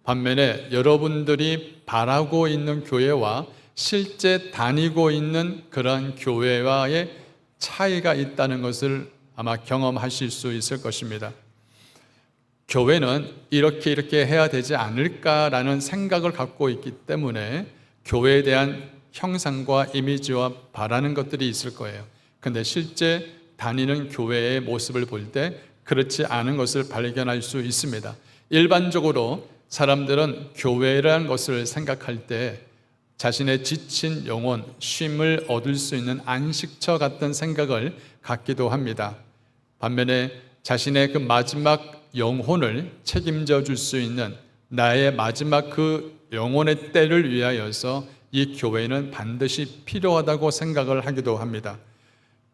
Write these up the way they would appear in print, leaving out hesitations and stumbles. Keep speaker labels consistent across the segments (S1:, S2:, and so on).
S1: 반면에 여러분들이 바라고 있는 교회와 실제 다니고 있는 그러한 교회와의 차이가 있다는 것을 아마 경험하실 수 있을 것입니다. 교회는 이렇게 해야 되지 않을까라는 생각을 갖고 있기 때문에 교회에 대한 형상과 이미지와 바라는 것들이 있을 거예요. 근데 실제 다니는 교회의 모습을 볼 때 그렇지 않은 것을 발견할 수 있습니다. 일반적으로 사람들은 교회라는 것을 생각할 때 자신의 지친 영혼, 쉼을 얻을 수 있는 안식처 같은 생각을 갖기도 합니다. 반면에 자신의 그 마지막 영혼을 책임져 줄 수 있는 나의 마지막 그 영혼의 때를 위하여서 이 교회는 반드시 필요하다고 생각을 하기도 합니다.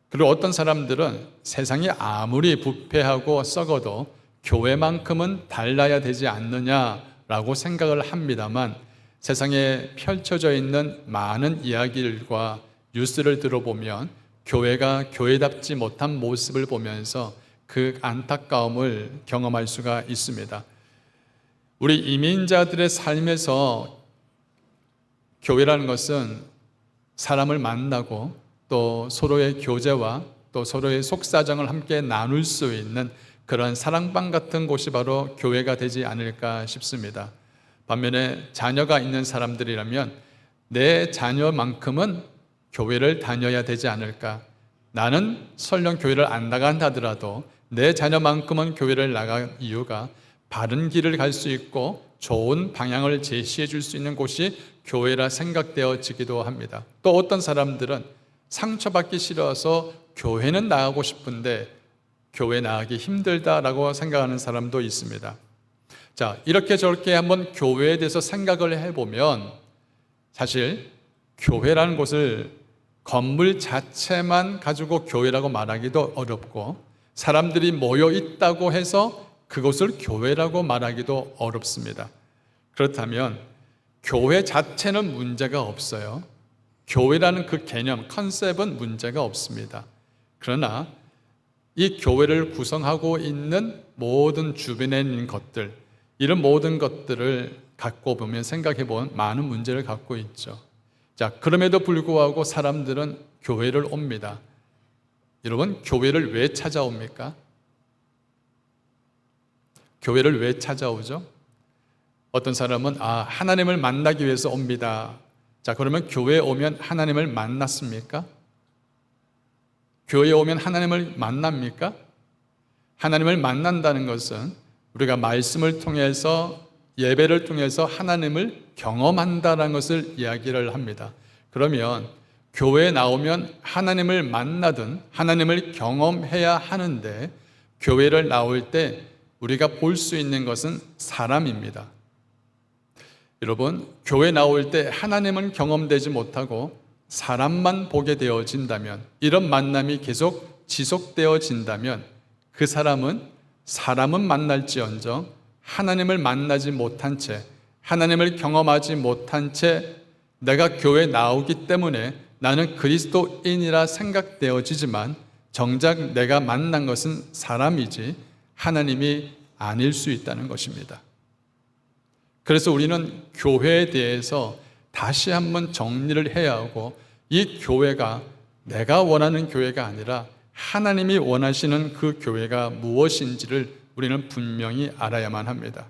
S1: 그리고 어떤 사람들은 세상이 아무리 부패하고 썩어도 교회만큼은 달라야 되지 않느냐라고 생각을 합니다만, 세상에 펼쳐져 있는 많은 이야기들과 뉴스를 들어보면 교회가 교회답지 못한 모습을 보면서 그 안타까움을 경험할 수가 있습니다. 우리 이민자들의 삶에서 교회라는 것은 사람을 만나고 또 서로의 교제와 또 서로의 속사정을 함께 나눌 수 있는 그런 사랑방 같은 곳이 바로 교회가 되지 않을까 싶습니다. 반면에 자녀가 있는 사람들이라면 내 자녀만큼은 교회를 다녀야 되지 않을까. 나는 설령 교회를 안 나간다 하더라도 내 자녀만큼은 교회를 나갈 이유가 바른 길을 갈 수 있고 좋은 방향을 제시해 줄 수 있는 곳이 교회라 생각되어지기도 합니다. 또 어떤 사람들은 상처받기 싫어서 교회는 나가고 싶은데 교회 나가기 힘들다라고 생각하는 사람도 있습니다. 자, 이렇게 저렇게 한번 교회에 대해서 생각을 해보면 사실 교회라는 곳을 건물 자체만 가지고 교회라고 말하기도 어렵고 사람들이 모여 있다고 해서 그것을 교회라고 말하기도 어렵습니다. 그렇다면 교회 자체는 문제가 없어요. 교회라는 그 개념, 컨셉은 문제가 없습니다. 그러나 이 교회를 구성하고 있는 모든 주변에 있는 것들, 이런 모든 것들을 갖고 보면 생각해 보면 많은 문제를 갖고 있죠. 자, 그럼에도 불구하고 사람들은 교회를 옵니다. 여러분, 교회를 왜 찾아옵니까? 교회를 왜 찾아오죠? 어떤 사람은 하나님을 만나기 위해서 옵니다. 자, 그러면 교회에 오면 하나님을 만났습니까? 교회에 오면 하나님을 만납니까? 하나님을 만난다는 것은 우리가 말씀을 통해서 예배를 통해서 하나님을 경험한다는 것을 이야기를 합니다. 그러면 교회에 나오면 하나님을 만나든 하나님을 경험해야 하는데 교회를 나올 때 우리가 볼 수 있는 것은 사람입니다. 여러분, 교회 나올 때 하나님은 경험되지 못하고 사람만 보게 되어진다면, 이런 만남이 계속 지속되어진다면 그 사람은 만날지언정 하나님을 만나지 못한 채, 하나님을 경험하지 못한 채 내가 교회 나오기 때문에 나는 그리스도인이라 생각되어지지만 정작 내가 만난 것은 사람이지 하나님이 아닐 수 있다는 것입니다. 그래서 우리는 교회에 대해서 다시 한번 정리를 해야 하고, 이 교회가 내가 원하는 교회가 아니라 하나님이 원하시는 그 교회가 무엇인지를 우리는 분명히 알아야만 합니다.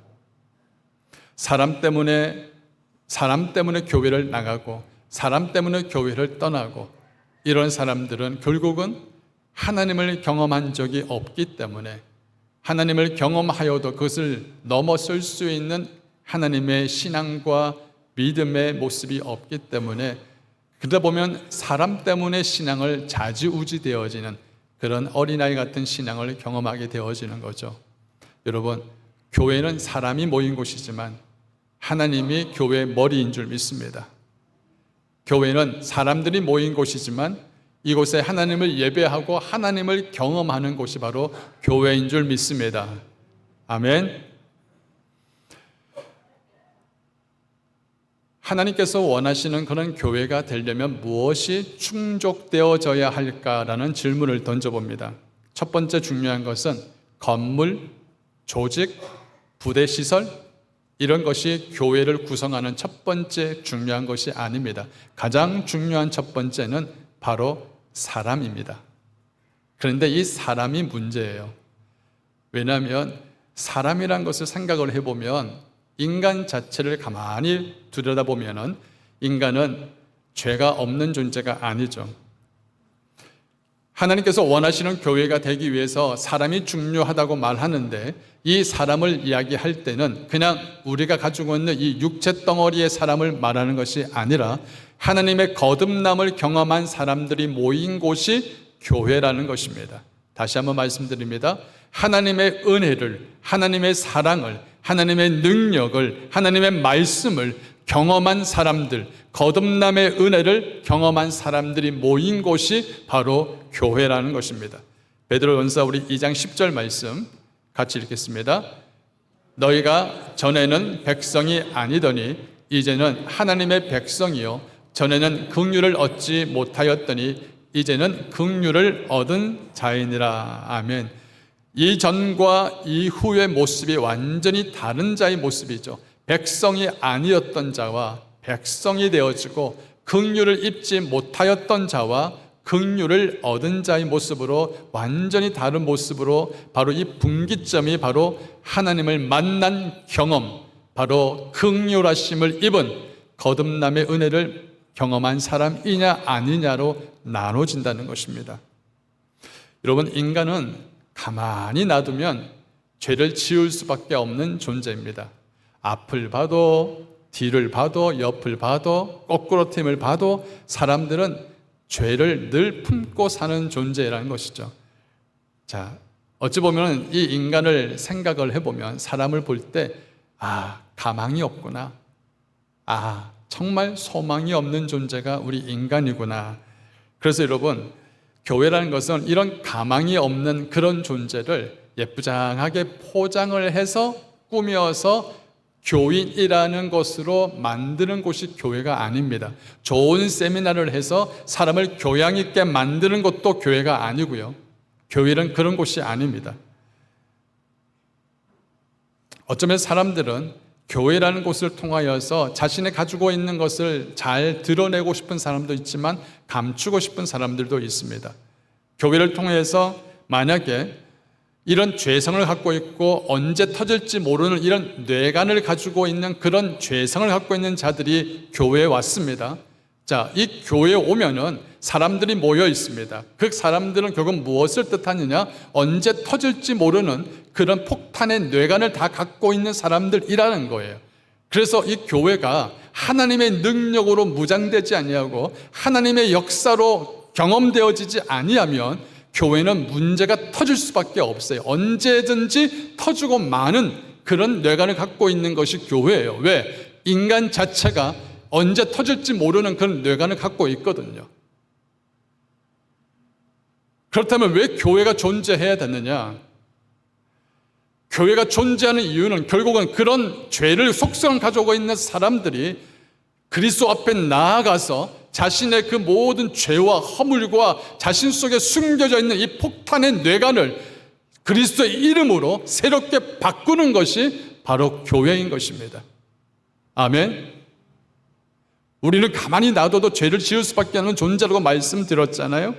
S1: 사람 때문에 교회를 나가고 사람 때문에 교회를 떠나고 이런 사람들은 결국은 하나님을 경험한 적이 없기 때문에, 하나님을 경험하여도 그것을 넘어설 수 있는 하나님의 신앙과 믿음의 모습이 없기 때문에, 그러다 보면 사람 때문에 신앙을 좌지우지 되어지는 그런 어린아이 같은 신앙을 경험하게 되어지는 거죠. 여러분, 교회는 사람이 모인 곳이지만 하나님이 교회의 머리인 줄 믿습니다. 교회는 사람들이 모인 곳이지만 이곳에 하나님을 예배하고 하나님을 경험하는 곳이 바로 교회인 줄 믿습니다. 아멘. 하나님께서 원하시는 그런 교회가 되려면 무엇이 충족되어져야 할까라는 질문을 던져봅니다. 첫 번째 중요한 것은 건물, 조직, 부대 시설, 이런 것이 교회를 구성하는 첫 번째 중요한 것이 아닙니다. 가장 중요한 첫 번째는 바로 사람입니다. 그런데 이 사람이 문제예요. 왜냐하면 사람이란 것을 생각을 해보면 인간 자체를 가만히 들여다보면 인간은 죄가 없는 존재가 아니죠. 하나님께서 원하시는 교회가 되기 위해서 사람이 중요하다고 말하는데 이 사람을 이야기할 때는 그냥 우리가 가지고 있는 이 육체 덩어리의 사람을 말하는 것이 아니라 하나님의 거듭남을 경험한 사람들이 모인 곳이 교회라는 것입니다. 다시 한번 말씀드립니다. 하나님의 은혜를, 하나님의 사랑을, 하나님의 능력을, 하나님의 말씀을 경험한 사람들, 거듭남의 은혜를 경험한 사람들이 모인 곳이 바로 교회라는 것입니다. 베드로전서 우리 2장 10절 말씀 같이 읽겠습니다. 너희가 전에는 백성이 아니더니 이제는 하나님의 백성이요 전에는 긍휼을 얻지 못하였더니 이제는 긍휼을 얻은 자이니라. 아멘. 이전과 이후의 모습이 완전히 다른 자의 모습이죠. 백성이 아니었던 자와 백성이 되어지고 긍휼을 입지 못하였던 자와 긍휼을 얻은 자의 모습으로 완전히 다른 모습으로 바로 이 분기점이 바로 하나님을 만난 경험, 바로 긍휼하심을 입은 거듭남의 은혜를 경험한 사람이냐 아니냐로 나눠진다는 것입니다. 여러분, 인간은 가만히 놔두면 죄를 지을 수밖에 없는 존재입니다. 앞을 봐도 뒤를 봐도 옆을 봐도 거꾸로 틈을 봐도 사람들은 죄를 늘 품고 사는 존재라는 것이죠. 자, 어찌 보면 이 인간을 생각을 해보면 사람을 볼 때 가망이 없구나. 정말 소망이 없는 존재가 우리 인간이구나. 그래서 여러분, 교회라는 것은 이런 가망이 없는 그런 존재를 예쁘장하게 포장을 해서 꾸며서 교인이라는 것으로 만드는 곳이 교회가 아닙니다. 좋은 세미나를 해서 사람을 교양 있게 만드는 것도 교회가 아니고요. 교회는 그런 곳이 아닙니다. 어쩌면 사람들은 교회라는 곳을 통하여서 자신이 가지고 있는 것을 잘 드러내고 싶은 사람도 있지만 감추고 싶은 사람들도 있습니다. 교회를 통해서 만약에 이런 죄성을 갖고 있고 언제 터질지 모르는 이런 뇌관을 가지고 있는 그런 죄성을 갖고 있는 자들이 교회에 왔습니다. 자, 이 교회에 오면은 사람들이 모여 있습니다. 그 사람들은 결국 무엇을 뜻하느냐? 언제 터질지 모르는 그런 폭탄의 뇌관을 다 갖고 있는 사람들이라는 거예요. 그래서 이 교회가 하나님의 능력으로 무장되지 아니하고 하나님의 역사로 경험되어지지 아니하면 교회는 문제가 터질 수밖에 없어요. 언제든지 터지고 마는 그런 뇌관을 갖고 있는 것이 교회예요. 왜? 인간 자체가 언제 터질지 모르는 그런 뇌관을 갖고 있거든요. 그렇다면 왜 교회가 존재해야 되느냐? 교회가 존재하는 이유는 결국은 그런 죄를 속성 가지고 있는 사람들이 그리스도 앞에 나아가서 자신의 그 모든 죄와 허물과 자신 속에 숨겨져 있는 이 폭탄의 뇌관을 그리스도의 이름으로 새롭게 바꾸는 것이 바로 교회인 것입니다. 아멘. 우리는 가만히 놔둬도 죄를 지을 수밖에 없는 존재라고 말씀드렸잖아요.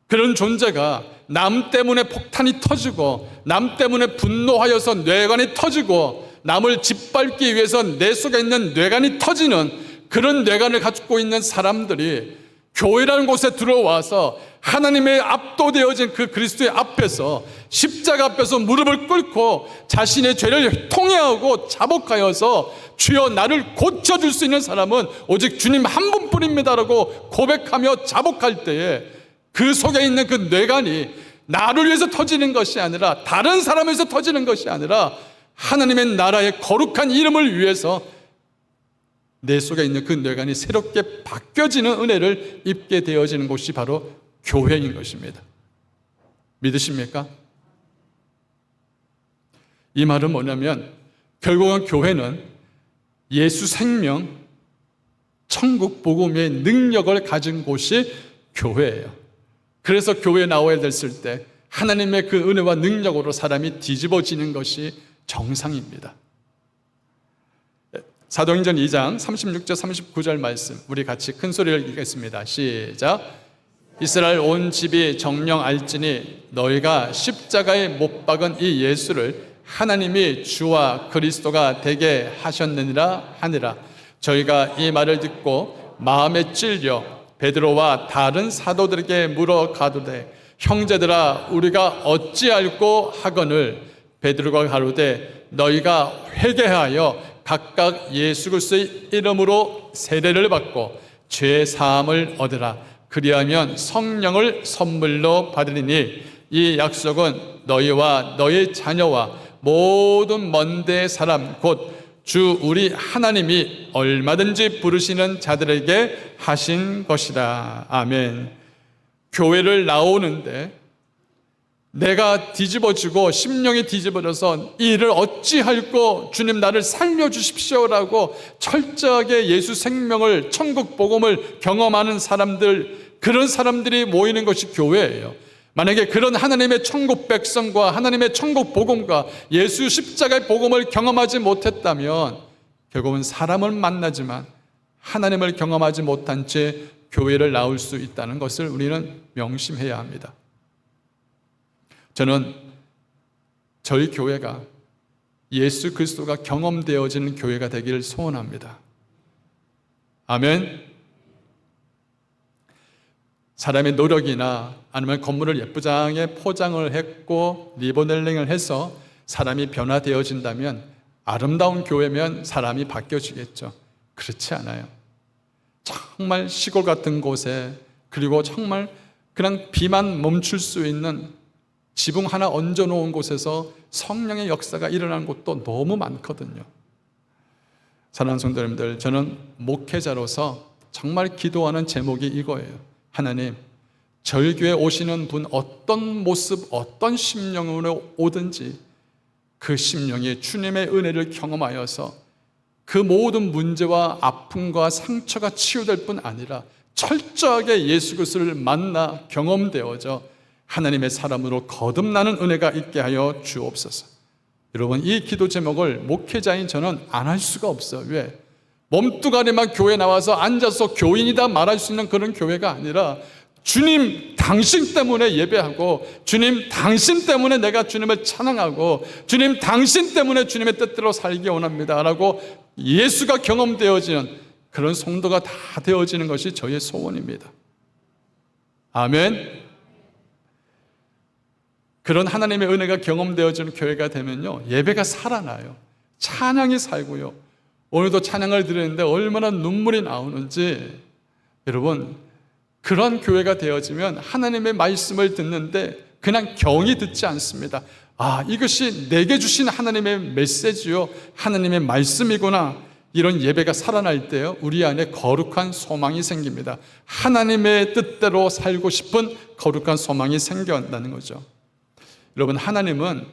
S1: 그런 존재가 남 때문에 폭탄이 터지고 남 때문에 분노하여서 뇌관이 터지고 남을 짓밟기 위해서 내 속에 있는 뇌관이 터지는 그런 뇌관을 가지고 있는 사람들이 교회라는 곳에 들어와서 하나님의 압도되어진 그 그리스도의 앞에서 십자가 앞에서 무릎을 꿇고 자신의 죄를 통회하고 자복하여서 주여 나를 고쳐줄 수 있는 사람은 오직 주님 한 분뿐입니다라고 고백하며 자복할 때에 그 속에 있는 그 뇌관이 나를 위해서 터지는 것이 아니라 다른 사람을 위해서 터지는 것이 아니라 하나님의 나라의 거룩한 이름을 위해서 내 속에 있는 그 뇌관이 새롭게 바뀌어지는 은혜를 입게 되어지는 곳이 바로 교회인 것입니다. 믿으십니까? 이 말은 뭐냐면 결국은 교회는 예수 생명, 천국 복음의 능력을 가진 곳이 교회예요. 그래서 교회에 나와야 됐을 때 하나님의 그 은혜와 능력으로 사람이 뒤집어지는 것이 정상입니다. 사도행전 2장 36절 39절 말씀, 우리 같이 큰 소리를 읽겠습니다. 시작. 이스라엘 온 집이 정령 알지니 너희가 십자가에 못 박은 이 예수를 하나님이 주와 그리스도가 되게 하셨느니라 하니라. 저희가 이 말을 듣고 마음에 찔려 베드로와 다른 사도들에게 물어 가로되 형제들아 우리가 어찌할꼬 하거늘. 베드로가 가로되 너희가 회개하여 각각 예수 그리스도의 이름으로 세례를 받고 죄 사함을 얻으라. 그리하면 성령을 선물로 받으리니 이 약속은 너희와 너희 자녀와 모든 먼 데 사람 곧 주 우리 하나님이 얼마든지 부르시는 자들에게 하신 것이다. 아멘. 교회를 나오는데 내가 뒤집어지고 심령이 뒤집어져서 이 일을 어찌할꼬 주님 나를 살려주십시오라고 철저하게 예수 생명을 천국 복음을 경험하는 사람들, 그런 사람들이 모이는 것이 교회예요. 만약에 그런 하나님의 천국 백성과 하나님의 천국 복음과 예수 십자가의 복음을 경험하지 못했다면 결국은 사람을 만나지만 하나님을 경험하지 못한 채 교회를 나올 수 있다는 것을 우리는 명심해야 합니다. 저는 저희 교회가 예수 그리스도가 경험되어지는 교회가 되기를 소원합니다. 아멘. 사람의 노력이나 아니면 건물을 예쁘장하게 포장을 했고 리모델링을 해서 사람이 변화되어진다면 아름다운 교회면 사람이 바뀌어지겠죠. 그렇지 않아요. 정말 시골 같은 곳에, 그리고 정말 그냥 비만 멈출 수 있는 지붕 하나 얹어 놓은 곳에서 성령의 역사가 일어나는 곳도 너무 많거든요. 사랑하는 성도 여러분들, 저는 목회자로서 정말 기도하는 제목이 이거예요. 하나님, 저희 교회에 오시는 분 어떤 모습, 어떤 심령으로 오든지 그 심령이 주님의 은혜를 경험하여서 그 모든 문제와 아픔과 상처가 치유될 뿐 아니라 철저하게 예수 그리스도를 만나 경험되어져 하나님의 사람으로 거듭나는 은혜가 있게 하여 주옵소서. 여러분, 이 기도 제목을 목회자인 저는 안 할 수가 없어요. 왜? 몸뚱아리만 교회 나와서 앉아서 교인이다 말할 수 있는 그런 교회가 아니라 주님 당신 때문에 예배하고, 주님 당신 때문에 내가 주님을 찬양하고, 주님 당신 때문에 주님의 뜻대로 살기 원합니다 라고 예수가 경험되어지는 그런 성도가 다 되어지는 것이 저의 소원입니다. 아멘. 그런 하나님의 은혜가 경험되어지는 교회가 되면요, 예배가 살아나요. 찬양이 살고요. 오늘도 찬양을 드리는데 얼마나 눈물이 나오는지. 여러분, 그런 교회가 되어지면 하나님의 말씀을 듣는데 그냥 경히 듣지 않습니다. 아, 이것이 내게 주신 하나님의 메시지요, 하나님의 말씀이구나. 이런 예배가 살아날 때요, 우리 안에 거룩한 소망이 생깁니다. 하나님의 뜻대로 살고 싶은 거룩한 소망이 생겨난다는 거죠. 여러분, 하나님은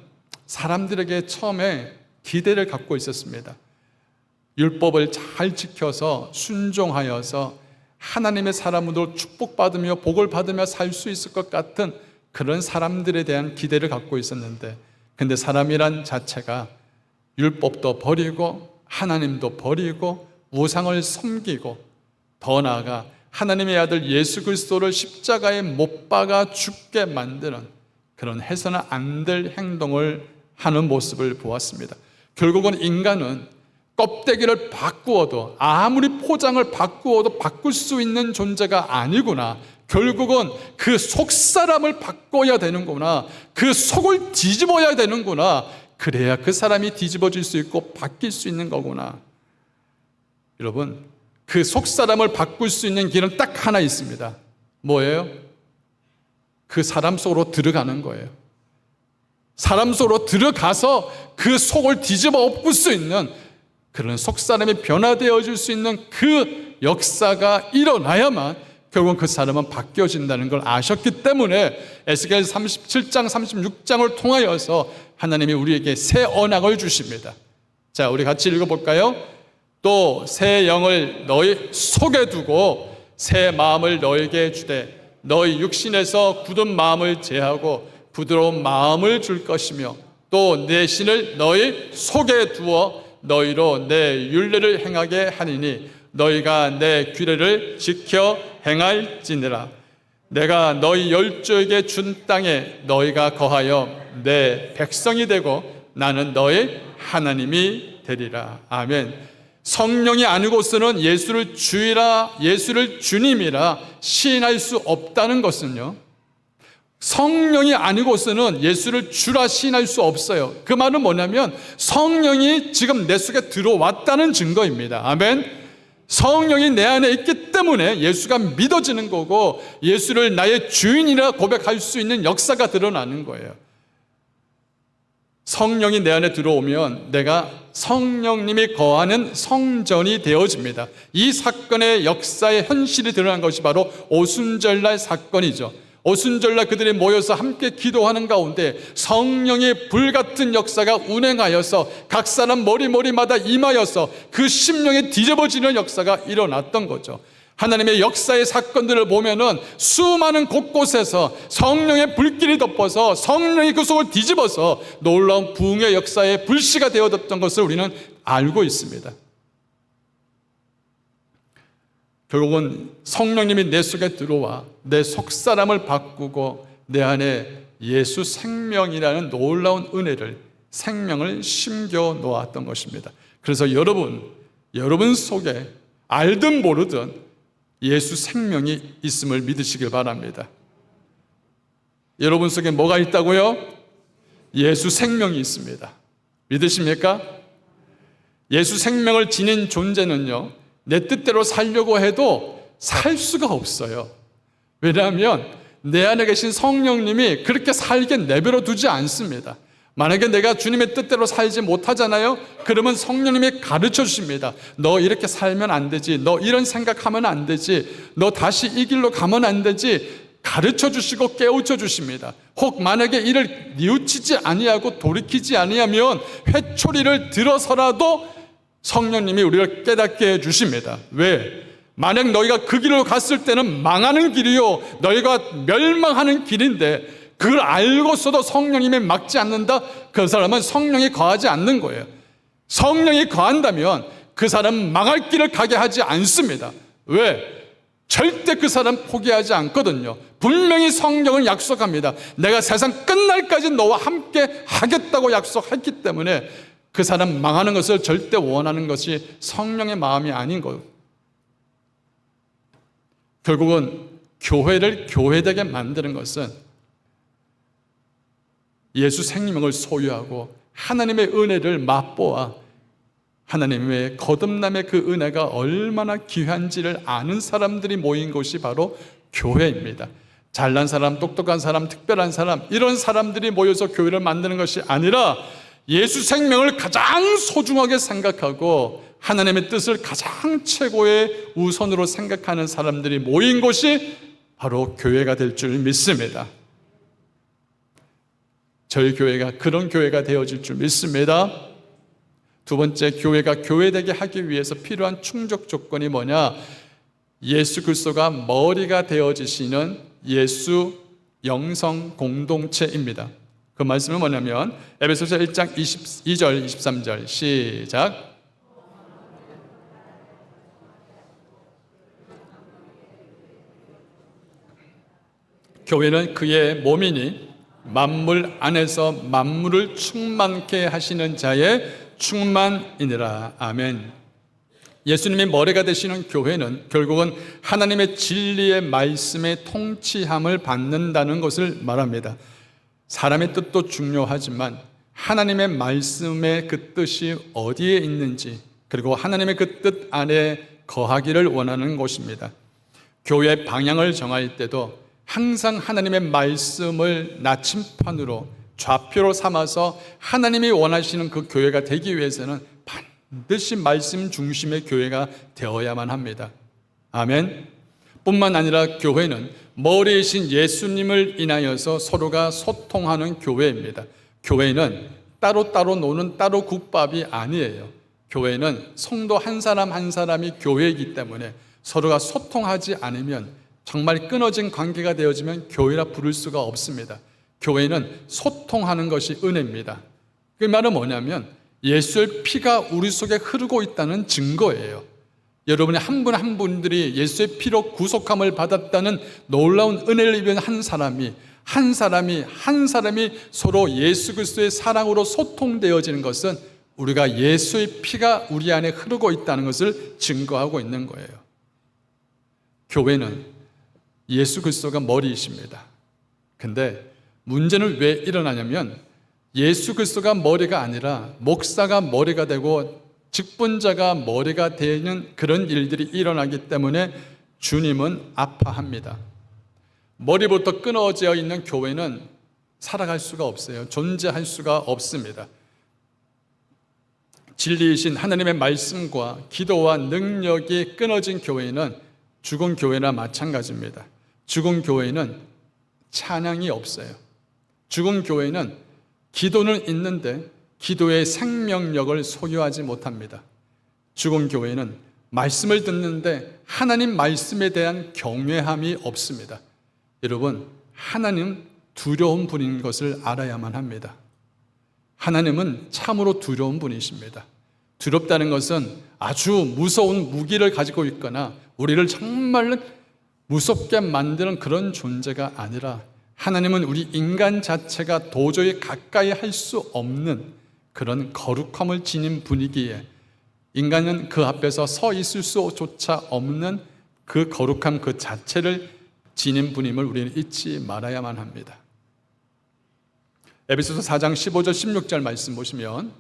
S1: 사람들에게 처음에 기대를 갖고 있었습니다. 율법을 잘 지켜서 순종하여서 하나님의 사람으로 축복받으며 복을 받으며 살 수 있을 것 같은 그런 사람들에 대한 기대를 갖고 있었는데, 근데 사람이란 자체가 율법도 버리고 하나님도 버리고 우상을 섬기고 더 나아가 하나님의 아들 예수 그리스도를 십자가에 못 박아 죽게 만드는 그런 해서는 안 될 행동을 하는 모습을 보았습니다. 결국은 인간은 껍데기를 바꾸어도, 아무리 포장을 바꾸어도 바꿀 수 있는 존재가 아니구나. 결국은 그 속사람을 바꿔야 되는구나. 그 속을 뒤집어야 되는구나. 그래야 그 사람이 뒤집어질 수 있고 바뀔 수 있는 거구나. 여러분, 그 속사람을 바꿀 수 있는 길은 딱 하나 있습니다. 뭐예요? 그 사람 속으로 들어가는 거예요. 사람 속으로 들어가서 그 속을 뒤집어 엎을 수 있는, 그런 속사람이 변화되어질 수 있는 그 역사가 일어나야만 결국은 그 사람은 바뀌어진다는 걸 아셨기 때문에 에스겔 37장 36장을 통하여서 하나님이 우리에게 새 언약을 주십니다. 자, 우리 같이 읽어볼까요? 또 새 영을 너희 속에 두고 새 마음을 너에게 주되 너희 육신에서 굳은 마음을 제하고 부드러운 마음을 줄 것이며 또 내 신을 너희 속에 두어 너희로 내 율례를 행하게 하리니 너희가 내 규례를 지켜 행할지니라. 내가 너희 열조에게 준 땅에 너희가 거하여 내 백성이 되고 나는 너희 하나님이 되리라. 아멘. 성령이 아니고서는 예수를 주이라, 예수를 주님이라 시인할 수 없다는 것은요, 성령이 아니고서는 예수를 주라 시인할 수 없어요. 그 말은 뭐냐면 성령이 지금 내 속에 들어왔다는 증거입니다. 아멘. 성령이 내 안에 있기 때문에 예수가 믿어지는 거고 예수를 나의 주인이라 고백할 수 있는 역사가 드러나는 거예요. 성령이 내 안에 들어오면 내가 성령님이 거하는 성전이 되어집니다. 이 사건의 역사의 현실이 드러난 것이 바로 오순절날 사건이죠. 오순절날 그들이 모여서 함께 기도하는 가운데 성령의 불같은 역사가 운행하여서 각 사람 머리마다 임하여서 그 심령이 뒤집어지는 역사가 일어났던 거죠. 하나님의 역사의 사건들을 보면은 수많은 곳곳에서 성령의 불길이 덮어서 성령이 그 속을 뒤집어서 놀라운 부흥의 역사의 불씨가 되어졌던 것을 우리는 알고 있습니다. 결국은 성령님이 내 속에 들어와 내 속사람을 바꾸고 내 안에 예수 생명이라는 놀라운 은혜를, 생명을 심겨 놓았던 것입니다. 그래서 여러분 속에 알든 모르든 예수 생명이 있음을 믿으시길 바랍니다. 여러분 속에 뭐가 있다고요? 예수 생명이 있습니다. 믿으십니까? 예수 생명을 지닌 존재는요, 내 뜻대로 살려고 해도 살 수가 없어요. 왜냐하면 내 안에 계신 성령님이 그렇게 살게 내버려 두지 않습니다. 만약에 내가 주님의 뜻대로 살지 못하잖아요? 그러면 성령님이 가르쳐 주십니다. 너 이렇게 살면 안 되지. 너 이런 생각하면 안 되지. 너 다시 이 길로 가면 안 되지. 가르쳐 주시고 깨우쳐 주십니다. 혹 만약에 이를 뉘우치지 아니하고 돌이키지 아니하면 회초리를 들어서라도 성령님이 우리를 깨닫게 해주십니다. 왜? 만약 너희가 그 길로 갔을 때는 망하는 길이요 너희가 멸망하는 길인데 그걸 알고서도 성령님이 막지 않는다? 그 사람은 성령이 거하지 않는 거예요. 성령이 거한다면 그 사람은 망할 길을 가게 하지 않습니다. 왜? 절대 그 사람 포기하지 않거든요. 분명히 성령은 약속합니다. 내가 세상 끝날까지 너와 함께 하겠다고 약속했기 때문에 그 사람 망하는 것을 절대 원하는 것이 성령의 마음이 아닌 거예요. 결국은 교회를 교회되게 만드는 것은 예수 생명을 소유하고 하나님의 은혜를 맛보아 하나님의 거듭남의 그 은혜가 얼마나 귀한지를 아는 사람들이 모인 곳이 바로 교회입니다. 잘난 사람, 똑똑한 사람, 특별한 사람, 이런 사람들이 모여서 교회를 만드는 것이 아니라 예수 생명을 가장 소중하게 생각하고 하나님의 뜻을 가장 최고의 우선으로 생각하는 사람들이 모인 곳이 바로 교회가 될 줄 믿습니다. 저희 교회가 그런 교회가 되어질 줄 믿습니다. 두 번째, 교회가 교회되게 하기 위해서 필요한 충족 조건이 뭐냐? 예수 그리스도가 머리가 되어지시는 예수 영성 공동체입니다. 그 말씀은 뭐냐면 에베소서 1장 22절 23절 시작. 교회는 그의 몸이니 만물 안에서 만물을 충만케 하시는 자의 충만이니라. 아멘. 예수님이 머리가 되시는 교회는 결국은 하나님의 진리의 말씀의 통치함을 받는다는 것을 말합니다. 사람의 뜻도 중요하지만 하나님의 말씀의 그 뜻이 어디에 있는지, 그리고 하나님의 그 뜻 안에 거하기를 원하는 곳입니다. 교회의 방향을 정할 때도 항상 하나님의 말씀을 나침판으로 좌표로 삼아서 하나님이 원하시는 그 교회가 되기 위해서는 반드시 말씀 중심의 교회가 되어야만 합니다. 아멘. 뿐만 아니라 교회는 머리이신 예수님을 인하여서 서로가 소통하는 교회입니다. 교회는 따로 노는 따로 국밥이 아니에요. 교회는 성도 한 사람 한 사람이 교회이기 때문에 서로가 소통하지 않으면, 정말 끊어진 관계가 되어지면 교회라 부를 수가 없습니다. 교회는 소통하는 것이 은혜입니다. 그 말은 뭐냐면 예수의 피가 우리 속에 흐르고 있다는 증거예요. 여러분이 한 분 한 분들이 예수의 피로 구속함을 받았다는 놀라운 은혜를 입은 한 사람이 서로 예수 그리스도의 사랑으로 소통되어지는 것은 우리가 예수의 피가 우리 안에 흐르고 있다는 것을 증거하고 있는 거예요. 교회는 예수 그리스도가 머리이십니다. 근데 문제는 왜 일어나냐면 예수 그리스도가 머리가 아니라 목사가 머리가 되고 직분자가 머리가 되는 그런 일들이 일어나기 때문에 주님은 아파합니다. 머리부터 끊어져 있는 교회는 살아갈 수가 없어요. 존재할 수가 없습니다. 진리이신 하나님의 말씀과 기도와 능력이 끊어진 교회는 죽은 교회나 마찬가지입니다. 죽은 교회는 찬양이 없어요. 죽은 교회는 기도는 있는데 기도의 생명력을 소유하지 못합니다. 죽은 교회는 말씀을 듣는데 하나님 말씀에 대한 경외함이 없습니다. 여러분, 하나님 두려운 분인 것을 알아야만 합니다. 하나님은 참으로 두려운 분이십니다. 두렵다는 것은 아주 무서운 무기를 가지고 있거나 우리를 정말로 무섭게 만드는 그런 존재가 아니라 하나님은 우리 인간 자체가 도저히 가까이 할 수 없는 그런 거룩함을 지닌 분이기에 인간은 그 앞에서 서 있을 수조차 없는 그 거룩함 그 자체를 지닌 분임을 우리는 잊지 말아야만 합니다. 에베소서 4장 15절 16절 말씀 보시면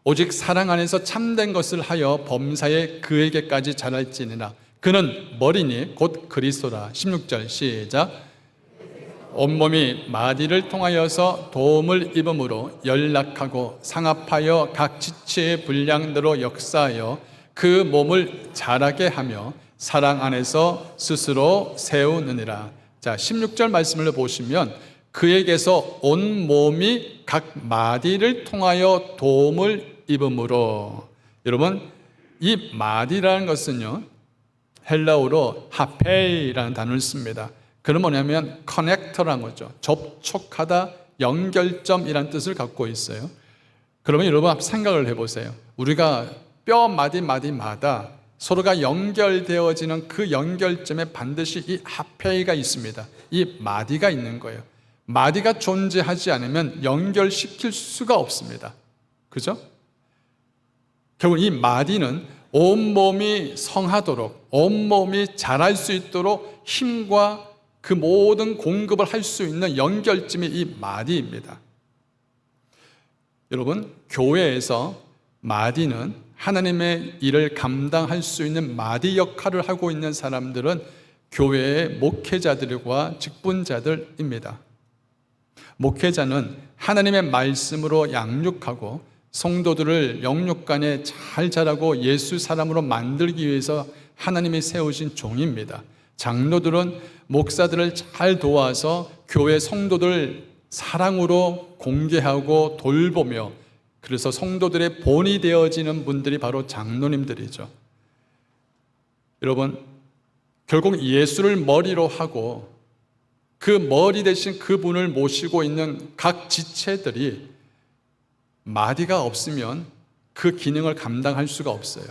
S1: 오직 사랑 안에서 참된 것을 하여 범사에 그에게까지 자랄지니라. 그는 머리니 곧 그리스도라. 16절 시작. 온몸이 마디를 통하여서 도움을 입음으로 연락하고 상합하여 각 지체의 분량대로 역사하여 그 몸을 자라게 하며 사랑 안에서 스스로 세우느니라. 자, 16절 말씀을 보시면 그에게서 온 몸이 각 마디를 통하여 도움을 입음으로. 여러분, 이 마디라는 것은요, 헬라어로 하페이라는 단어를 씁니다. 그건 뭐냐면 커넥터라는 거죠. 접촉하다, 연결점이라는 뜻을 갖고 있어요. 그러면 여러분 생각을 해보세요. 우리가 뼈 마디마디마다 서로가 연결되어지는 그 연결점에 반드시 이 하페이가 있습니다. 이 마디가 있는 거예요. 마디가 존재하지 않으면 연결시킬 수가 없습니다. 그죠? 결국 이 마디는 온몸이 성하도록, 온몸이 자랄 수 있도록 힘과 그 모든 공급을 할 수 있는 연결점이 이 마디입니다. 여러분, 교회에서 마디는 하나님의 일을 감당할 수 있는 마디 역할을 하고 있는 사람들은 교회의 목회자들과 직분자들입니다. 목회자는 하나님의 말씀으로 양육하고 성도들을 영육간에 잘 자라고 예수 사람으로 만들기 위해서 하나님이 세우신 종입니다. 장로들은 목사들을 잘 도와서 교회 성도들 사랑으로 공개하고 돌보며 그래서 성도들의 본이 되어지는 분들이 바로 장로님들이죠. 여러분, 결국 예수를 머리로 하고 그 머리 대신 그분을 모시고 있는 각 지체들이 마디가 없으면 그 기능을 감당할 수가 없어요.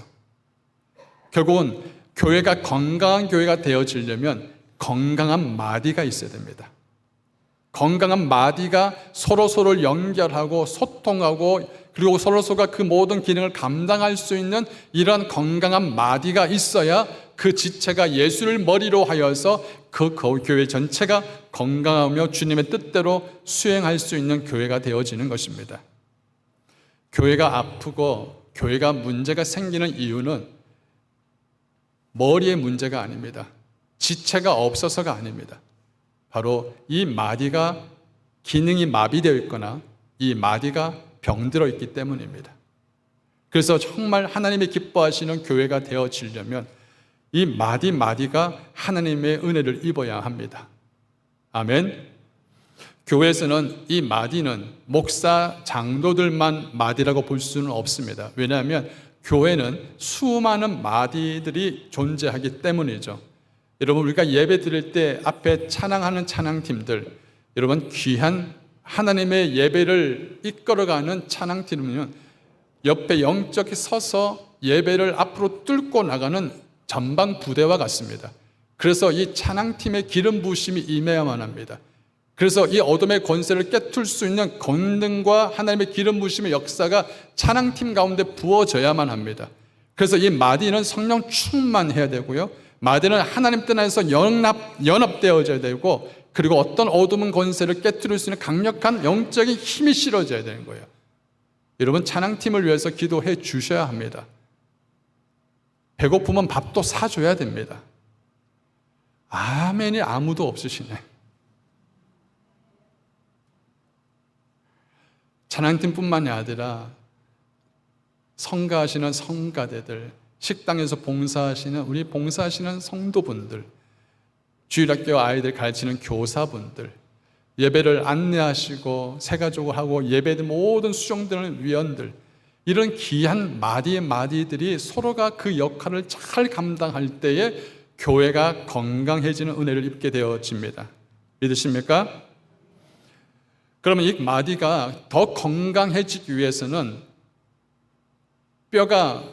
S1: 결국은 교회가 건강한 교회가 되어지려면 건강한 마디가 있어야 됩니다. 건강한 마디가 서로서로를 연결하고 소통하고 그리고 서로서로가 그 모든 기능을 감당할 수 있는 이런 건강한 마디가 있어야 그 지체가 예수를 머리로 하여서 그 교회 전체가 건강하며 주님의 뜻대로 수행할 수 있는 교회가 되어지는 것입니다. 교회가 아프고 교회가 문제가 생기는 이유는 머리의 문제가 아닙니다. 지체가 없어서가 아닙니다. 바로 이 마디가 기능이 마비되어 있거나 이 마디가 병들어 있기 때문입니다. 그래서 정말 하나님이 기뻐하시는 교회가 되어지려면 이 마디가 하나님의 은혜를 입어야 합니다. 아멘. 교회에서는 이 마디는 목사, 장로들만 마디라고 볼 수는 없습니다. 왜냐하면 교회는 수많은 마디들이 존재하기 때문이죠. 여러분, 우리가 예배 드릴 때 앞에 찬양하는 찬양팀들, 여러분 귀한 하나님의 예배를 이끌어가는 찬양팀은 옆에 영적이 서서 예배를 앞으로 뚫고 나가는 전방 부대와 같습니다. 그래서 이 찬양팀의 기름 부으심이 임해야만 합니다. 그래서 이 어둠의 권세를 깨트릴 수 있는 권능과 하나님의 기름 부으심의 역사가 찬양팀 가운데 부어져야만 합니다. 그래서 이 마디는 성령 충만해야 되고요, 마디는 하나님 뜻 안에서 연합되어져야 되고, 그리고 어떤 어둠의 권세를 깨트릴 수 있는 강력한 영적인 힘이 실어져야 되는 거예요. 여러분, 찬양팀을 위해서 기도해 주셔야 합니다. 배고프면 밥도 사줘야 됩니다. 아멘이 아무도 없으시네. 찬양팀뿐만이 아니라 성가하시는 성가대들, 식당에서 봉사하시는 우리 봉사하시는 성도분들, 주일학교 아이들 가르치는 교사분들, 예배를 안내하시고 새가족을 하고 예배들 모든 수종되는 위원들, 이런 귀한 마디들이 서로가 그 역할을 잘 감당할 때에 교회가 건강해지는 은혜를 입게 되어집니다. 믿으십니까? 그러면 이 마디가 더 건강해지기 위해서는 뼈가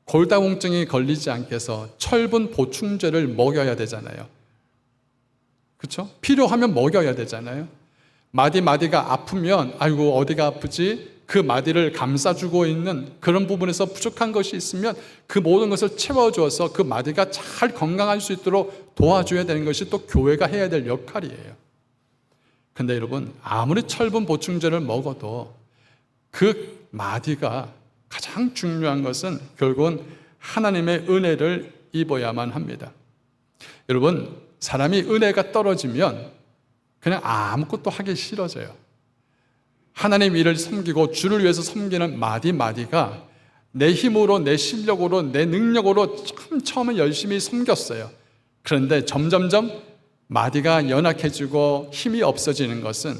S1: 골다공증이 걸리지 않게 해서 철분 보충제를 먹여야 되잖아요. 그렇죠? 필요하면 먹여야 되잖아요. 마디가 아프면 아이고 어디가 아프지? 그 마디를 감싸주고 있는 그런 부분에서 부족한 것이 있으면 그 모든 것을 채워줘서 그 마디가 잘 건강할 수 있도록 도와줘야 되는 것이 또 교회가 해야 될 역할이에요. 근데 여러분, 아무리 철분 보충제를 먹어도 그 마디가 가장 중요한 것은 결국은 하나님의 은혜를 입어야만 합니다. 여러분, 사람이 은혜가 떨어지면 그냥 아무것도 하기 싫어져요. 하나님 일을 섬기고 주를 위해서 섬기는 마디가 내 힘으로, 내 실력으로, 내 능력으로 참 처음에 열심히 섬겼어요. 그런데 점점점 마디가 연약해지고 힘이 없어지는 것은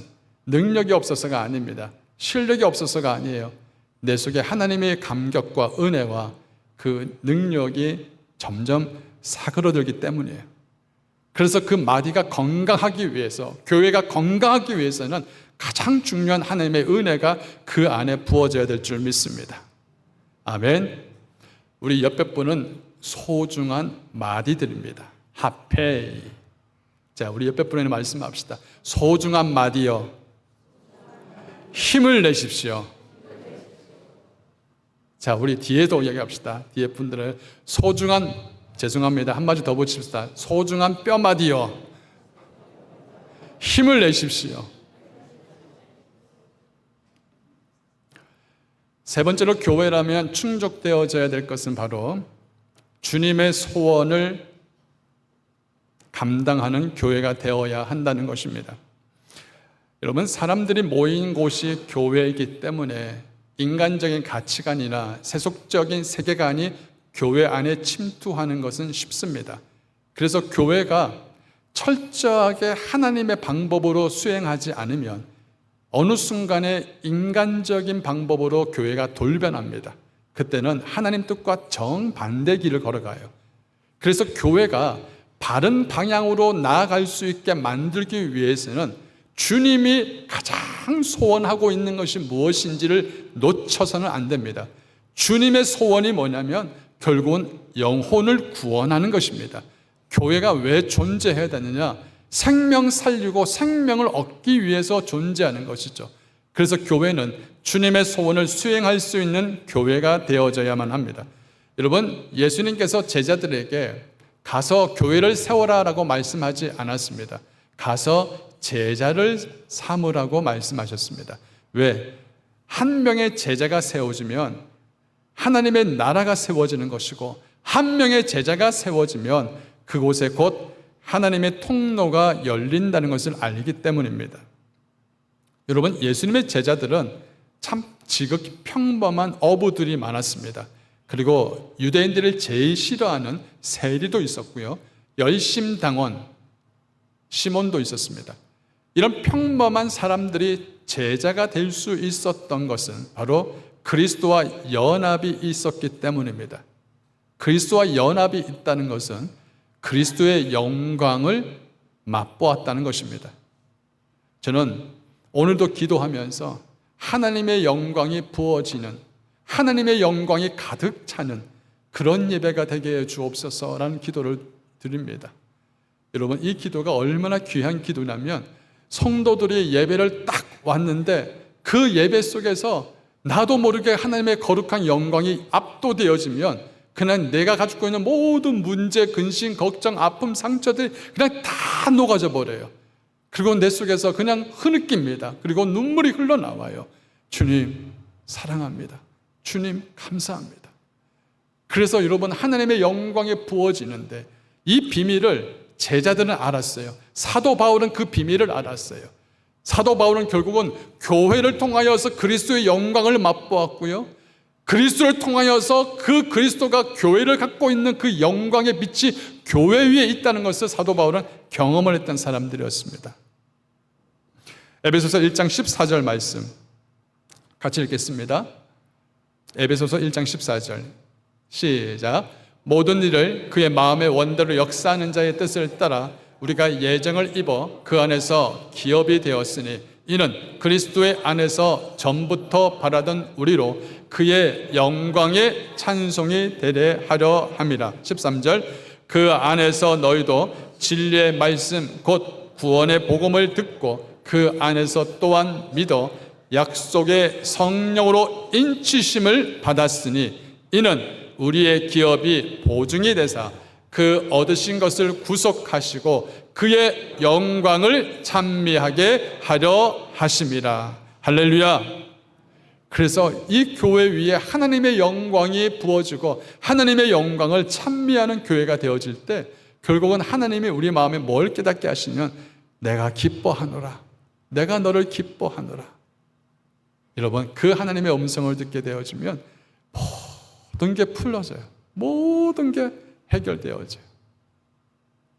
S1: 능력이 없어서가 아닙니다. 실력이 없어서가 아니에요. 내 속에 하나님의 감격과 은혜와 그 능력이 점점 사그러들기 때문이에요. 그래서 그 마디가 건강하기 위해서, 교회가 건강하기 위해서는 가장 중요한 하나님의 은혜가 그 안에 부어져야 될 줄 믿습니다. 아멘. 우리 옆에 분은 소중한 마디들입니다. 하페이. 자, 우리 옆에 분에게 말씀합시다. 소중한 마디여, 힘을 내십시오. 자, 우리 뒤에도 얘기합시다. 뒤에 분들은 소중한, 죄송합니다, 한마디 더 붙입시다. 소중한 뼈마디여, 힘을 내십시오. 세 번째로 교회라면 충족되어져야 될 것은 바로 주님의 소원을 감당하는 교회가 되어야 한다는 것입니다. 여러분, 사람들이 모인 곳이 교회이기 때문에 인간적인 가치관이나 세속적인 세계관이 교회 안에 침투하는 것은 쉽습니다. 그래서 교회가 철저하게 하나님의 방법으로 수행하지 않으면 어느 순간에 인간적인 방법으로 교회가 돌변합니다. 그때는 하나님 뜻과 정반대 길을 걸어가요. 그래서 교회가 바른 방향으로 나아갈 수 있게 만들기 위해서는 주님이 가장 소원하고 있는 것이 무엇인지를 놓쳐서는 안 됩니다. 주님의 소원이 뭐냐면 결국은 영혼을 구원하는 것입니다. 교회가 왜 존재해야 되느냐? 생명 살리고 생명을 얻기 위해서 존재하는 것이죠. 그래서 교회는 주님의 소원을 수행할 수 있는 교회가 되어져야만 합니다. 여러분, 예수님께서 제자들에게 가서 교회를 세워라라고 말씀하지 않았습니다. 가서 제자를 삼으라고 말씀하셨습니다. 왜? 한 명의 제자가 세워지면 하나님의 나라가 세워지는 것이고, 한 명의 제자가 세워지면 그곳에 곧 하나님의 통로가 열린다는 것을 알기 때문입니다. 여러분, 예수님의 제자들은 참 지극히 평범한 어부들이 많았습니다. 그리고 유대인들을 제일 싫어하는 세리도 있었고요, 열심당원 시몬도 있었습니다. 이런 평범한 사람들이 제자가 될 수 있었던 것은 바로 그리스도와 연합이 있었기 때문입니다. 그리스도와 연합이 있다는 것은 그리스도의 영광을 맛보았다는 것입니다. 저는 오늘도 기도하면서 하나님의 영광이 부어지는, 하나님의 영광이 가득 차는 그런 예배가 되게 해 주옵소서라는 기도를 드립니다. 여러분, 이 기도가 얼마나 귀한 기도냐면 성도들이 예배를 딱 왔는데 그 예배 속에서 나도 모르게 하나님의 거룩한 영광이 압도되어지면 그냥 내가 가지고 있는 모든 문제, 근심, 걱정, 아픔, 상처들이 그냥 다 녹아져 버려요. 그리고 내 속에서 그냥 흐느낍니다. 그리고 눈물이 흘러나와요. 주님 사랑합니다. 주님 감사합니다. 그래서 여러분, 하나님의 영광이 부어지는데 이 비밀을 제자들은 알았어요. 사도 바울은 그 비밀을 알았어요. 사도 바울은 결국은 교회를 통하여서 그리스도의 영광을 맛보았고요, 그리스도를 통하여서 그 그리스도가 교회를 갖고 있는 그 영광의 빛이 교회 위에 있다는 것을 사도 바울은 경험을 했던 사람들이었습니다. 에베소서 1장 14절 말씀 같이 읽겠습니다. 에베소서 1장 14절 시작. 모든 일을 그의 마음의 원대로 역사하는 자의 뜻을 따라 우리가 예정을 입어 그 안에서 기업이 되었으니 이는 그리스도의 안에서 전부터 바라던 우리로 그의 영광의 찬송이 되게 하려 함이라. 13절 그 안에서 너희도 진리의 말씀 곧 구원의 복음을 듣고 그 안에서 또한 믿어 약속의 성령으로 인치심을 받았으니 이는 우리의 기업이 보증이 되사 그 얻으신 것을 구속하시고 그의 영광을 찬미하게 하려 하심이라. 할렐루야. 그래서 이 교회 위에 하나님의 영광이 부어지고 하나님의 영광을 찬미하는 교회가 되어질 때 결국은 하나님이 우리 마음에 뭘 깨닫게 하시면 내가 기뻐하노라, 내가 너를 기뻐하노라. 여러분, 그 하나님의 음성을 듣게 되어지면 모든 게 풀어져요. 모든 게 해결되어져요.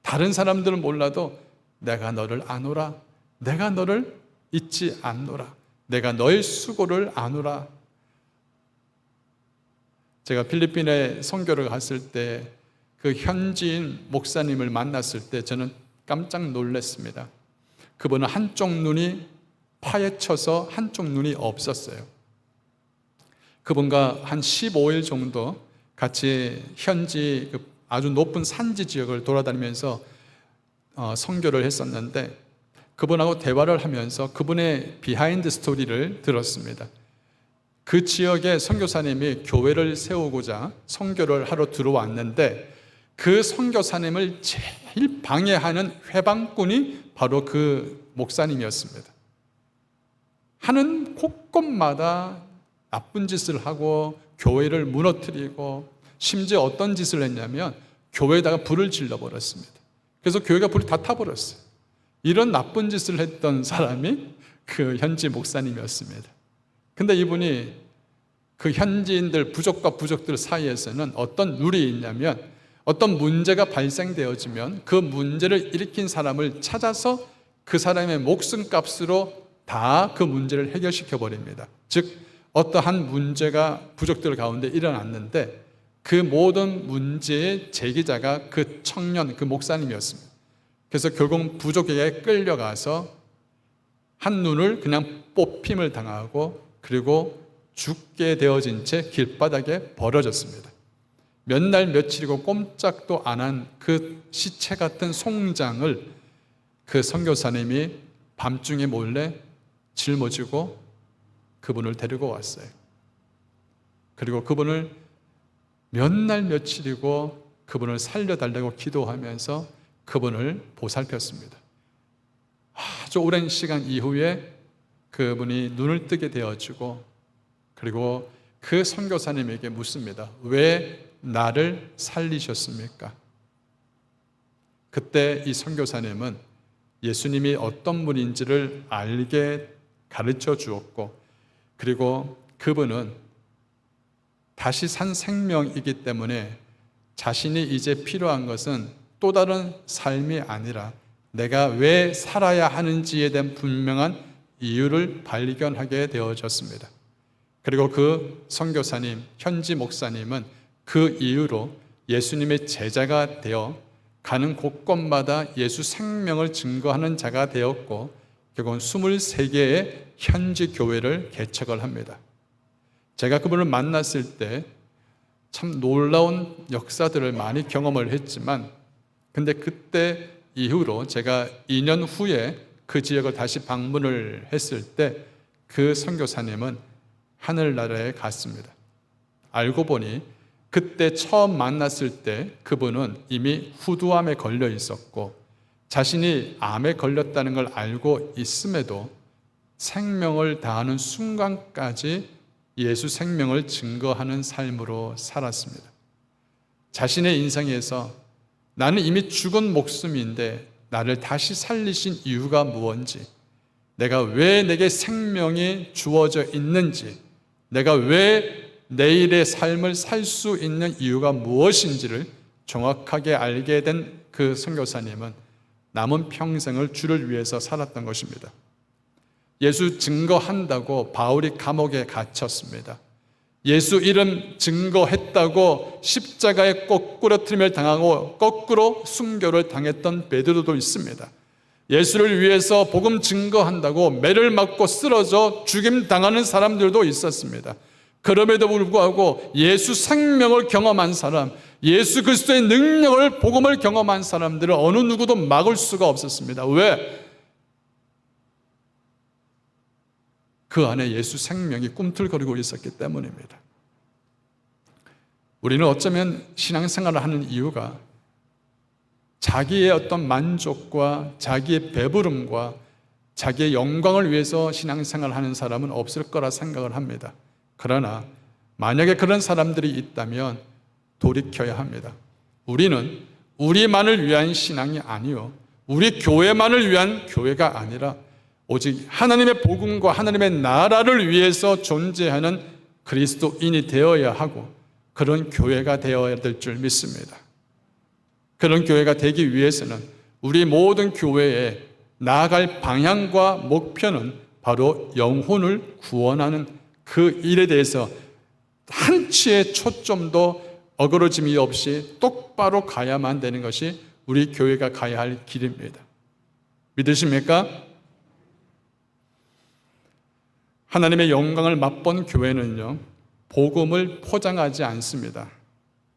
S1: 다른 사람들은 몰라도 내가 너를 아노라, 내가 너를 잊지 않노라, 내가 너의 수고를 아노라. 제가 필리핀에 선교를 갔을 때 그 현지인 목사님을 만났을 때 저는 깜짝 놀랐습니다. 그분은 한쪽 눈이 파헤쳐서 한쪽 눈이 없었어요. 그분과 한 15일 정도 같이 현지 아주 높은 산지 지역을 돌아다니면서 선교를 했었는데 그분하고 대화를 하면서 그분의 비하인드 스토리를 들었습니다. 그 지역에 선교사님이 교회를 세우고자 선교를 하러 들어왔는데 그 선교사님을 제일 방해하는 회방꾼이 바로 그 목사님이었습니다. 하는 곳곳마다 나쁜 짓을 하고 교회를 무너뜨리고 심지어 어떤 짓을 했냐면 교회에다가 불을 질러버렸습니다. 그래서 교회가 불이 다 타버렸어요. 이런 나쁜 짓을 했던 사람이 그 현지 목사님이었습니다. 근데 이분이 그 현지인들, 부족과 부족들 사이에서는 어떤 룰이 있냐면 어떤 문제가 발생되어지면 그 문제를 일으킨 사람을 찾아서 그 사람의 목숨값으로 다 그 문제를 해결시켜 버립니다. 즉 어떠한 문제가 부족들 가운데 일어났는데 그 모든 문제의 제기자가 그 청년, 그 목사님이었습니다. 그래서 결국 부족에게 끌려가서 한 눈을 그냥 뽑힘을 당하고 그리고 죽게 되어진 채 길바닥에 버려졌습니다. 몇 날 며칠이고 꼼짝도 안 한 그 시체 같은 송장을 그 선교사님이 밤중에 몰래 짊어지고 그분을 데리고 왔어요. 그리고 그분을 몇 날 며칠이고 그분을 살려달라고 기도하면서 그분을 보살폈습니다. 아주 오랜 시간 이후에 그분이 눈을 뜨게 되어지고 그리고 그 선교사님에게 묻습니다. 왜 나를 살리셨습니까? 그때 이 선교사님은 예수님이 어떤 분인지를 알게 가르쳐 주었고 그리고 그분은 다시 산 생명이기 때문에 자신이 이제 필요한 것은 또 다른 삶이 아니라 내가 왜 살아야 하는지에 대한 분명한 이유를 발견하게 되어졌습니다. 그리고 그 선교사님, 현지 목사님은 그 이유로 예수님의 제자가 되어 가는 곳곳마다 예수 생명을 증거하는 자가 되었고 결국은 23개의 현지 교회를 개척을 합니다. 제가 그분을 만났을 때 참 놀라운 역사들을 많이 경험을 했지만, 근데 그때 이후로 제가 2년 후에 그 지역을 다시 방문을 했을 때 그 선교사님은 하늘나라에 갔습니다. 알고 보니 그때 처음 만났을 때 그분은 이미 후두암에 걸려 있었고, 자신이 암에 걸렸다는 걸 알고 있음에도 생명을 다하는 순간까지 예수 생명을 증거하는 삶으로 살았습니다. 자신의 인생에서 나는 이미 죽은 목숨인데 나를 다시 살리신 이유가 무엇인지, 내가 왜 내게 생명이 주어져 있는지, 내가 왜 내일의 삶을 살 수 있는 이유가 무엇인지를 정확하게 알게 된 그 선교사님은 남은 평생을 주를 위해서 살았던 것입니다. 예수 증거한다고 바울이 감옥에 갇혔습니다. 예수 이름 증거했다고 십자가에 거꾸로 트림을 당하고 거꾸로 순교를 당했던 베드로도 있습니다. 예수를 위해서 복음 증거한다고 매를 맞고 쓰러져 죽임 당하는 사람들도 있었습니다. 그럼에도 불구하고 예수 생명을 경험한 사람, 예수 그리스도의 능력을, 복음을 경험한 사람들은 어느 누구도 막을 수가 없었습니다. 왜? 그 안에 예수 생명이 꿈틀거리고 있었기 때문입니다. 우리는 어쩌면 신앙생활을 하는 이유가 자기의 어떤 만족과 자기의 배부름과 자기의 영광을 위해서 신앙생활을 하는 사람은 없을 거라 생각을 합니다. 그러나 만약에 그런 사람들이 있다면 돌이켜야 합니다. 우리는 우리만을 위한 신앙이 아니요, 우리 교회만을 위한 교회가 아니라 오직 하나님의 복음과 하나님의 나라를 위해서 존재하는 그리스도인이 되어야 하고, 그런 교회가 되어야 될 줄 믿습니다. 그런 교회가 되기 위해서는 우리 모든 교회에 나아갈 방향과 목표는 바로 영혼을 구원하는 그 일에 대해서 한치의 초점도 어그러짐이 없이 똑바로 가야만 되는 것이 우리 교회가 가야 할 길입니다. 믿으십니까? 하나님의 영광을 맛본 교회는요, 복음을 포장하지 않습니다.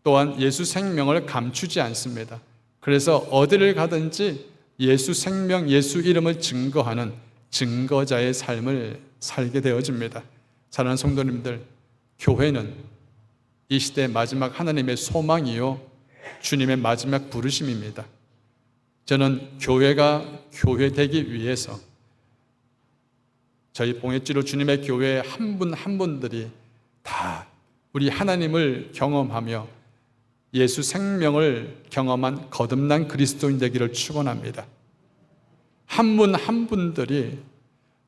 S1: 또한 예수 생명을 감추지 않습니다. 그래서 어디를 가든지 예수 생명, 예수 이름을 증거하는 증거자의 삶을 살게 되어집니다. 사랑하는 성도님들, 교회는 이 시대의 마지막 하나님의 소망이요, 주님의 마지막 부르심입니다. 저는 교회가 교회되기 위해서 저희 봉해지로 주님의 교회 한 분 한 분들이 다 우리 하나님을 경험하며 예수 생명을 경험한 거듭난 그리스도인 되기를 축원합니다. 한 분 한 분들이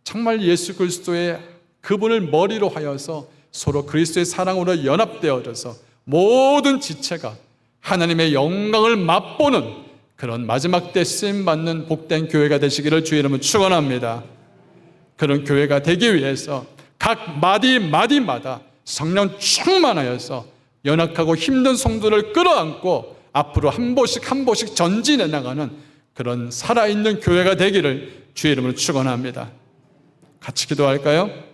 S1: 정말 예수 그리스도의 그분을 머리로 하여서 서로 그리스도의 사랑으로 연합되어져서 모든 지체가 하나님의 영광을 맛보는 그런 마지막 때 쓰임받는 복된 교회가 되시기를 주의 이름으로 축원합니다. 그런 교회가 되기 위해서 각 마디마디마다 성령 충만하여서 연약하고 힘든 성도를 끌어안고 앞으로 한 보씩 한 보씩 전진해 나가는 그런 살아있는 교회가 되기를 주의 이름으로 축원합니다. 같이 기도할까요?